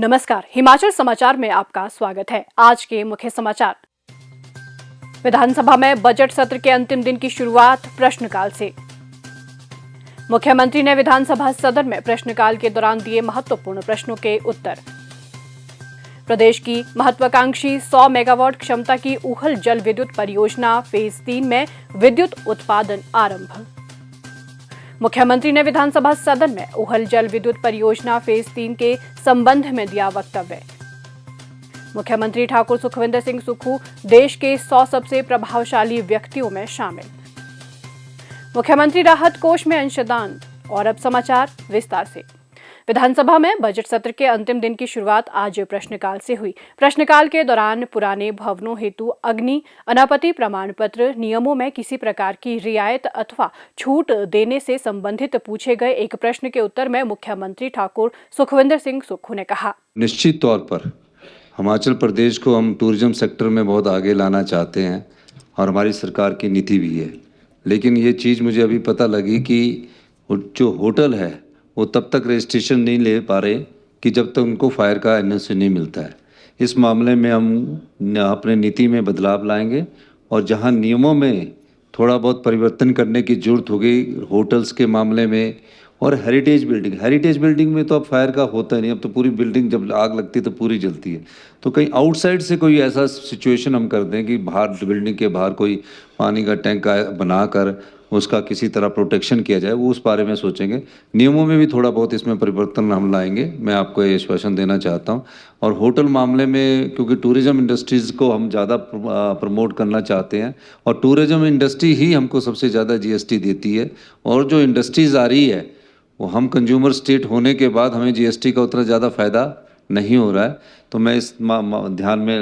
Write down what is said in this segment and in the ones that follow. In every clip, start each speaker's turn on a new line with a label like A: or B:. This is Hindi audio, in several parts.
A: नमस्कार, हिमाचल समाचार में आपका स्वागत है। आज के मुख्य समाचार। विधानसभा में बजट सत्र के अंतिम दिन की शुरुआत प्रश्नकाल से। मुख्यमंत्री ने विधानसभा सदन में प्रश्नकाल के दौरान दिए महत्वपूर्ण प्रश्नों के उत्तर। प्रदेश की महत्वाकांक्षी 100 मेगावाट क्षमता की ऊहल जल विद्युत परियोजना फेज 3 में विद्युत उत्पादन आरंभ। मुख्यमंत्री ने विधानसभा सदन में ऊहल जल विद्युत परियोजना फेज 3 के संबंध में दिया वक्तव्य। मुख्यमंत्री ठाकुर सुखविंदर सिंह सुक्खू देश के 100 सबसे प्रभावशाली व्यक्तियों में शामिल। मुख्यमंत्री राहत कोष में अंशदान। और अब समाचार विस्तार से। विधानसभा में बजट सत्र के अंतिम दिन की शुरुआत आज प्रश्नकाल से हुई। प्रश्नकाल के दौरान पुराने भवनों हेतु अग्नि अनापत्ति प्रमाण पत्र नियमों में किसी प्रकार की रियायत अथवा छूट देने से संबंधित पूछे गए एक प्रश्न के उत्तर में मुख्यमंत्री ठाकुर सुखविंदर सिंह सुक्खू ने कहा,
B: निश्चित तौर पर हिमाचल प्रदेश को हम टूरिज्म सेक्टर में बहुत आगे लाना चाहते हैं और हमारी सरकार की नीति भी है। लेकिन ये चीज़ मुझे अभी पता लगी कि जो होटल है वो तब तक रजिस्ट्रेशन नहीं ले पा रहे कि जब तक उनको फायर का एनओसी नहीं मिलता है। इस मामले में हम अपने नीति में बदलाव लाएंगे और जहां नियमों में थोड़ा बहुत परिवर्तन करने की ज़रूरत होगी होटल्स के मामले में और हेरिटेज बिल्डिंग में तो अब फायर का होता ही नहीं। अब तो पूरी बिल्डिंग जब आग लगती है तो पूरी जलती है। तो कहीं आउटसाइड से कोई ऐसा सिचुएशन हम कर दें कि बाहर बिल्डिंग के बाहर कोई पानी का टैंक बनाकर उसका किसी तरह प्रोटेक्शन किया जाए, वो उस बारे में सोचेंगे। नियमों में भी थोड़ा बहुत इसमें परिवर्तन हम लाएंगे, मैं आपको ये आश्वासन देना चाहता हूँ। और होटल मामले में क्योंकि टूरिज़्म इंडस्ट्रीज़ को हम ज़्यादा प्रमोट करना चाहते हैं और टूरिज़्म इंडस्ट्री ही हमको सबसे ज़्यादा जीएसटी देती है और जो इंडस्ट्रीज़ आ रही है वो हम कंज्यूमर स्टेट होने के बाद हमें जीएसटी का उतना ज़्यादा फ़ायदा नहीं हो रहा है। तो मैं इस ध्यान में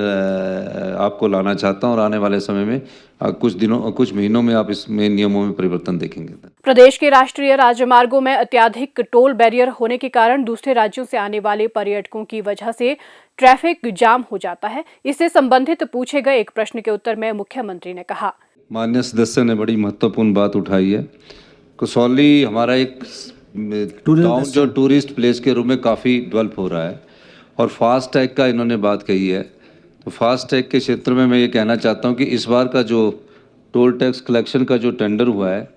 B: आपको लाना चाहता हूं और आने वाले समय में कुछ महीनों में आप इसमें नियमों में परिवर्तन देखेंगे।
A: प्रदेश के राष्ट्रीय राजमार्गों में अत्यधिक टोल बैरियर होने के कारण दूसरे राज्यों से आने वाले पर्यटकों की वजह से ट्रैफिक जाम हो जाता है। इससे संबंधित पूछे गए एक प्रश्न के उत्तर में मुख्यमंत्री ने कहा,
B: माननीय सदस्य ने बड़ी महत्वपूर्ण बात उठाई है। कसौली हमारा एक टाउन जो टूरिस्ट प्लेस के रूप में काफ़ी डेवलप हो रहा है और फास्ट टैग का इन्होंने बात कही है। तो फास्ट टैग के क्षेत्र में मैं ये कहना चाहता हूँ कि इस बार का जो टोल टैक्स कलेक्शन का जो टेंडर हुआ है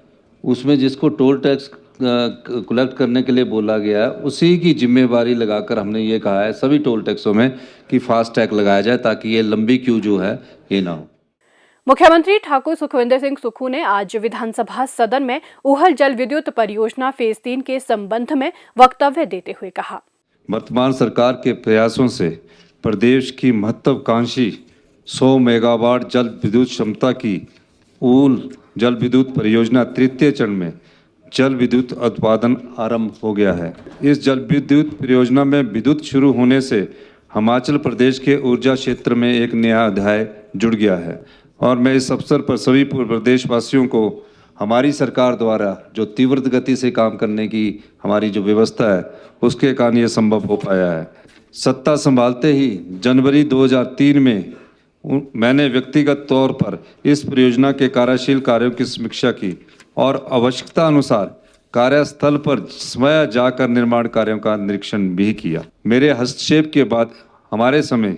B: उसमें जिसको टोल टैक्स कलेक्ट करने के लिए बोला गया है उसी की जिम्मेवारी लगाकर हमने ये कहा है सभी टोल टैक्सों में कि फास्ट टैग लगाया जाए ताकि ये लंबी क्यू जो है ये ना हो।
A: मुख्यमंत्री ठाकुर सुखविंदर सिंह सुक्खू ने आज विधानसभा सदन में ऊहल जल विद्युत परियोजना फेज 3 के संबंध में वक्तव्य देते हुए कहा,
B: वर्तमान सरकार के प्रयासों से प्रदेश की महत्वाकांक्षी 100 मेगावाट जल विद्युत क्षमता की ऊहल जल विद्युत परियोजना तृतीय चरण में जल विद्युत उत्पादन आरंभ हो गया है। इस जल विद्युत परियोजना में विद्युत शुरू होने से हिमाचल प्रदेश के ऊर्जा क्षेत्र में एक नया अध्याय जुड़ गया है और मैं इस अवसर पर सभी प्रदेशवासियों को हमारी सरकार द्वारा जो तीव्र गति से काम करने की हमारी जो व्यवस्था है उसके कारण ये संभव हो पाया है। सत्ता संभालते ही जनवरी 2003 में मैंने व्यक्तिगत तौर पर इस परियोजना के कार्यशील कार्यों की समीक्षा की और आवश्यकता अनुसार कार्यस्थल पर स्वयं जाकर निर्माण कार्यों का निरीक्षण भी किया। मेरे हस्तक्षेप के बाद हमारे समय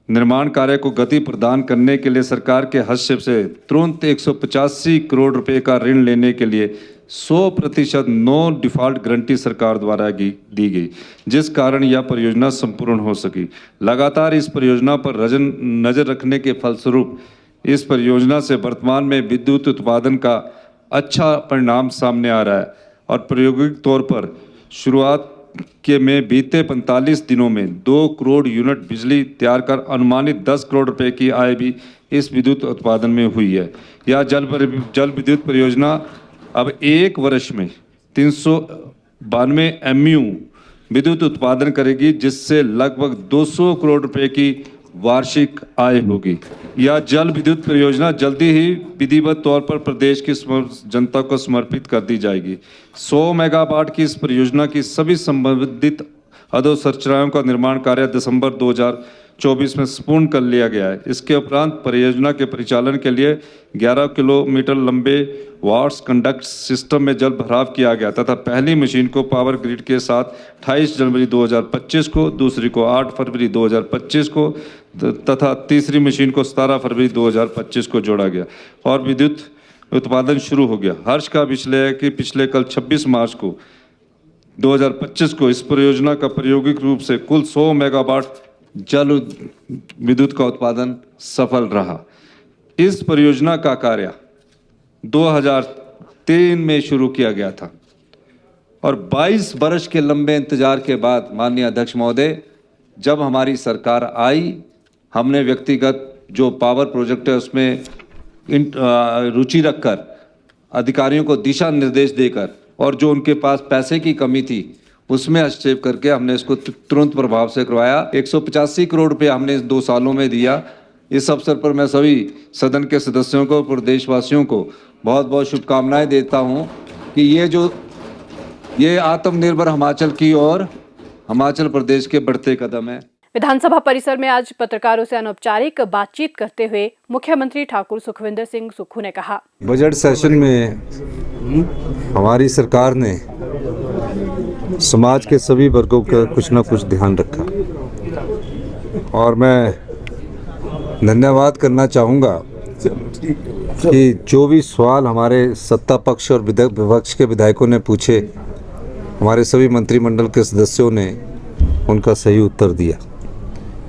B: निर्माण कार्य को गति प्रदान करने के लिए सरकार के हस्तक्षेप से तुरंत 185 करोड़ रुपए का ऋण लेने के लिए 100% नो डिफॉल्ट गारंटी सरकार द्वारा दी गई, जिस कारण यह परियोजना संपूर्ण हो सकी। लगातार इस परियोजना पर नजर रखने के फलस्वरूप इस परियोजना से वर्तमान में विद्युत उत्पादन का अच्छा परिणाम सामने आ रहा है और प्रायोगिक तौर पर शुरुआत के में बीते 45 दिनों में 2 करोड़ यूनिट बिजली तैयार कर अनुमानित 10 करोड़ रुपए की आय भी इस विद्युत उत्पादन में हुई है। यह जल विद्युत परियोजना अब एक वर्ष में 392 MU विद्युत उत्पादन करेगी, जिससे लगभग 200 करोड़ रुपए की वार्षिक आय होगी। यह जल विद्युत परियोजना जल्दी ही विधिवत तौर पर प्रदेश की जनता को समर्पित कर दी जाएगी। 100 मेगावाट की इस परियोजना की सभी संबंधित अधोसंरचनाओं का निर्माण कार्य दिसंबर 2024 में संपूर्ण कर लिया गया है। इसके उपरांत परियोजना के परिचालन के लिए 11 किलोमीटर लंबे वाट्स कंडक्ट सिस्टम में जल भराव किया गया तथा पहली मशीन को पावर ग्रिड के साथ 28 जनवरी 2025 को, दूसरी को 8 फरवरी 2025 को तथा तीसरी मशीन को 17 फरवरी 2025 को जोड़ा गया और विद्युत उत्पादन शुरू हो गया। हर्ष का विषय है कि पिछले कल 26 मार्च को 2025 को इस परियोजना का प्रायोगिक रूप से कुल 100 मेगावाट जल विद्युत का उत्पादन सफल रहा। इस परियोजना का कार्य 2003 में शुरू किया गया था और 22 वर्ष के लंबे इंतजार के बाद माननीय अध्यक्ष महोदय, जब हमारी सरकार आई, हमने व्यक्तिगत जो पावर प्रोजेक्ट है उसमें रुचि रखकर अधिकारियों को दिशा निर्देश देकर और जो उनके पास पैसे की कमी थी उसमें हस्तक्षेप करके हमने इसको तुरंत प्रभाव से करवाया। 185 करोड़ रुपये हमने इस 2 सालों में दिया। इस अवसर पर मैं सभी सदन के सदस्यों को, प्रदेशवासियों को बहुत बहुत शुभकामनाएं देता हूं कि ये आत्मनिर्भर हिमाचल की ओर हिमाचल प्रदेश के बढ़ते कदम है।
A: विधानसभा परिसर में आज पत्रकारों से अनौपचारिक बातचीत करते हुए मुख्यमंत्री ठाकुर सुखविंदर सिंह सुक्खू ने कहा,
C: बजट सेशन में हमारी सरकार ने समाज के सभी वर्गों का कुछ ना कुछ ध्यान रखा और मैं धन्यवाद करना चाहूँगा कि जो भी सवाल हमारे सत्ता पक्ष और विपक्ष के विधायकों ने पूछे, हमारे सभी मंत्रिमंडल के सदस्यों ने उनका सही उत्तर दिया।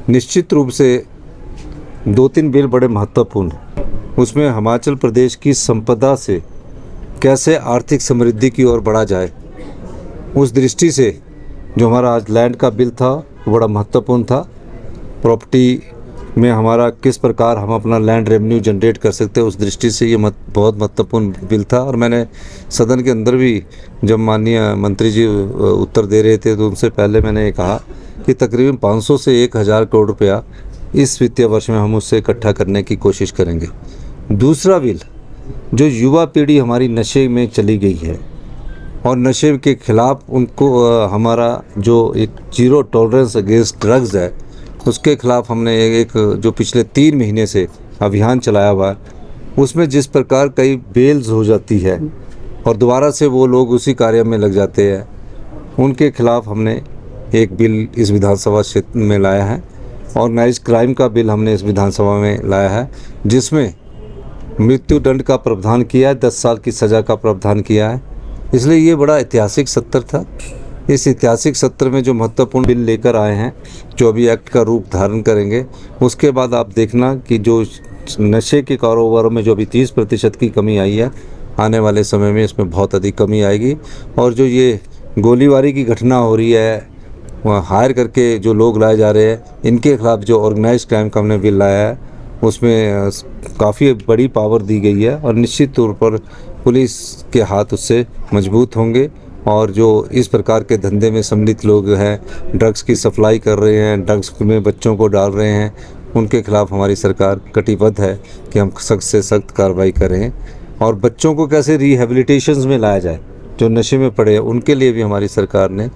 C: निश्चित रूप से 2-3 बिल बड़े महत्वपूर्ण हैं। उसमें हिमाचल प्रदेश की संपदा से कैसे आर्थिक समृद्धि की ओर बढ़ा जाए, उस दृष्टि से जो हमारा आज लैंड का बिल था वो बड़ा महत्वपूर्ण था। प्रॉपर्टी में हमारा किस प्रकार हम अपना लैंड रेवेन्यू जनरेट कर सकते हैं, उस दृष्टि से ये बहुत महत्वपूर्ण बिल था। और मैंने सदन के अंदर भी जब माननीय मंत्री जी उत्तर दे रहे थे तो उनसे पहले मैंने ये कहा कि तकरीबन 500 से 1000 करोड़ रुपया इस वित्तीय वर्ष में हम उससे इकट्ठा करने की कोशिश करेंगे। दूसरा बिल, जो युवा पीढ़ी हमारी नशे में चली गई है और नशे के खिलाफ उनको हमारा जो एक जीरो टॉलरेंस अगेंस्ट ड्रग्स है, उसके खिलाफ हमने एक जो पिछले 3 महीने से अभियान चलाया हुआ है, उसमें जिस प्रकार कई बेल्स हो जाती है और दोबारा से वो लोग उसी कार्य में लग जाते हैं, उनके खिलाफ हमने एक बिल इस विधानसभा क्षेत्र में लाया है। ऑर्गेनाइज्ड क्राइम का बिल हमने इस विधानसभा में लाया है, जिसमें मृत्यु दंड का प्रावधान किया है, 10 साल की सज़ा का प्रावधान किया है। इसलिए ये बड़ा ऐतिहासिक सत्र था। इस ऐतिहासिक सत्र में जो महत्वपूर्ण बिल लेकर आए हैं, जो अभी एक्ट का रूप धारण करेंगे, उसके बाद आप देखना कि जो नशे के कारोबारों में जो अभी 30% की कमी आई है, आने वाले समय में इसमें बहुत अधिक कमी आएगी। और जो ये गोलीबारी की घटना हो रही है, वहाँ हायर करके जो लोग लाए जा रहे हैं, इनके खिलाफ जो ऑर्गेनाइज्ड क्राइम का हमने बिल लाया है, उसमें काफ़ी बड़ी पावर दी गई है और निश्चित तौर पर पुलिस के हाथ उससे मजबूत होंगे। और जो इस प्रकार के धंधे में सम्मिलित लोग हैं, ड्रग्स की सप्लाई कर रहे हैं, ड्रग्स में बच्चों को डाल रहे हैं, उनके खिलाफ हमारी सरकार कटिबद्ध है कि हम सख्त से सख्त कार्रवाई करें। और बच्चों को कैसे रिहेबिलिटेशंस में लाया जाए, जो नशे में पड़े हैं, उनके लिए भी हमारी सरकार ने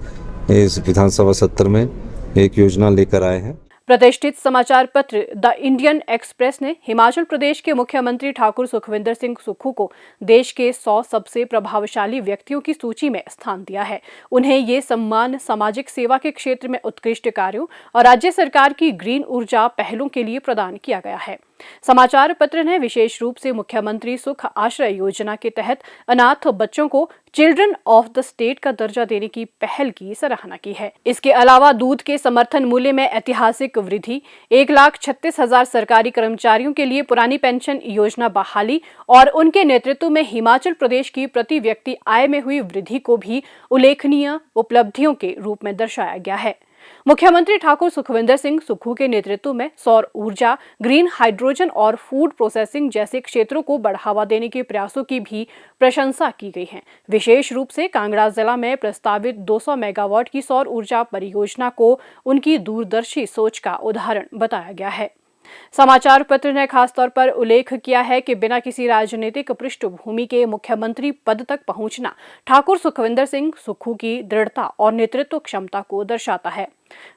C: इस विधानसभा सत्र में एक योजना लेकर आए हैं।
A: प्रतिष्ठित समाचार पत्र द इंडियन एक्सप्रेस ने हिमाचल प्रदेश के मुख्यमंत्री ठाकुर सुखविंदर सिंह सुक्खू को देश के 100 सबसे प्रभावशाली व्यक्तियों की सूची में स्थान दिया है। उन्हें ये सम्मान सामाजिक सेवा के क्षेत्र में उत्कृष्ट कार्यों और राज्य सरकार की ग्रीन ऊर्जा पहलों के लिए प्रदान किया गया है। समाचार पत्र ने विशेष रूप से मुख्यमंत्री सुख आश्रय योजना के तहत अनाथ बच्चों को चिल्ड्रन ऑफ द स्टेट का दर्जा देने की पहल की सराहना की है। इसके अलावा दूध के समर्थन मूल्य में ऐतिहासिक वृद्धि, 1,36,000 सरकारी कर्मचारियों के लिए पुरानी पेंशन योजना बहाली और उनके नेतृत्व में हिमाचल प्रदेश की प्रति व्यक्ति आय में हुई वृद्धि को भी उल्लेखनीय उपलब्धियों के रूप में दर्शाया गया है। मुख्यमंत्री ठाकुर सुखविंदर सिंह सुक्खू के नेतृत्व में सौर ऊर्जा, ग्रीन हाइड्रोजन और फूड प्रोसेसिंग जैसे क्षेत्रों को बढ़ावा देने के प्रयासों की भी प्रशंसा की गई है। विशेष रूप से कांगड़ा जिला में प्रस्तावित 200 मेगावाट की सौर ऊर्जा परियोजना को उनकी दूरदर्शी सोच का उदाहरण बताया गया है। समाचार पत्र ने खासतौर पर उल्लेख किया है कि बिना किसी राजनीतिक पृष्ठभूमि के मुख्यमंत्री पद तक पहुंचना ठाकुर सुखविंदर सिंह सुक्खू की दृढ़ता और नेतृत्व क्षमता को दर्शाता है।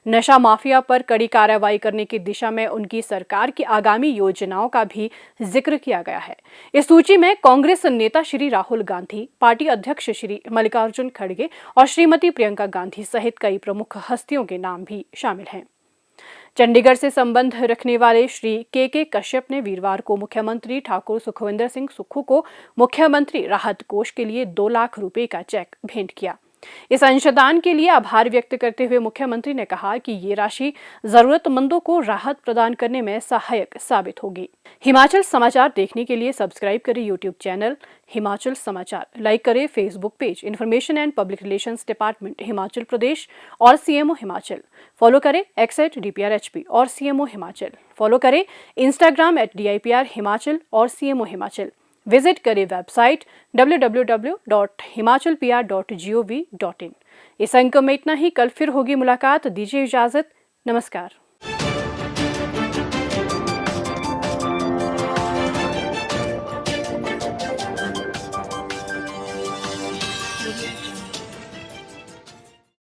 A: नशा माफिया पर कड़ी कार्रवाई करने की दिशा में उनकी सरकार की आगामी योजनाओं का भी जिक्र किया गया है। इस सूची में कांग्रेस नेता श्री राहुल गांधी, पार्टी अध्यक्ष श्री मल्लिकार्जुन खड़गे और श्रीमती प्रियंका गांधी सहित कई प्रमुख हस्तियों के नाम भी शामिल हैं। चंडीगढ़ से संबंध रखने वाले श्री के कश्यप ने वीरवार को मुख्यमंत्री ठाकुर सुखविंदर सिंह सुक्खू को मुख्यमंत्री राहत कोष के लिए 2 लाख रुपए का चेक भेंट किया। इस अंशदान के लिए आभार व्यक्त करते हुए मुख्यमंत्री ने कहा कि ये राशि जरूरतमंदों को राहत प्रदान करने में सहायक साबित होगी। हिमाचल समाचार देखने के लिए सब्सक्राइब करें यूट्यूब चैनल हिमाचल समाचार, लाइक करें Facebook page information and public relations department Himachal Pradesh और सीएमओ हिमाचल, फॉलो करें @DPRHP और सीएमओ हिमाचल, फॉलो करें इंस्टाग्राम @DIPR हिमाचल और सीएमओ हिमाचल। विजिट करें वेबसाइट www.himachalpr.gov.in। इस अंक में इतना ही। कल फिर होगी मुलाकात। दीजिए इजाजत। नमस्कार।